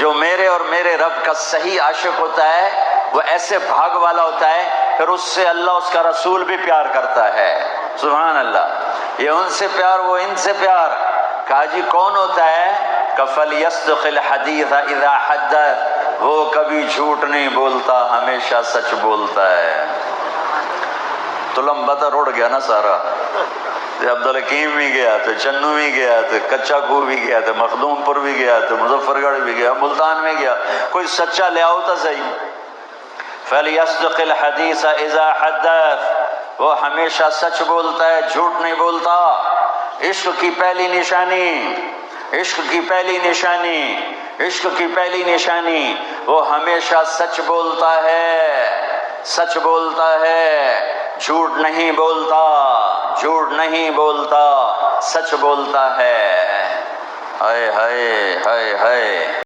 जो मेरे और मेरे रब का सही आशिक होता है वो ऐसे भाग वाला होता है, फिर उससे अल्लाह उसका रसूल भी प्यार करता है। सुभान अल्लाह। ये उनसे प्यार, वो इनसे प्यार। कहा जी कौन होता है? कफल यस्दक़िल हदीस इज़ा हद्दस, वो कभी झूठ नहीं बोलता, हमेशा सच बोलता है। तो लंबा उड़ गया ना सारा। अब्दुल हकीम भी गया तो, चन्नू भी गया तो, कच्चा खूह भी गया तो, मखदूमपुर भी गया तो, मुजफ्फरगढ़ भी गया, मुल्तान में गया। कोई सच्चा ले आओ तो सही। फलयस्दक़िल हदीस इज़ा हद्दस, वो हमेशा सच बोलता है, झूठ नहीं बोलता। इश्क की पहली निशानी, इश्क की पहली निशानी, इश्क की पहली निशानी, वो हमेशा सच बोलता है, सच बोलता है, झूठ नहीं बोलता, झूठ नहीं बोलता, सच बोलता है। हाय हाय हाय हाय।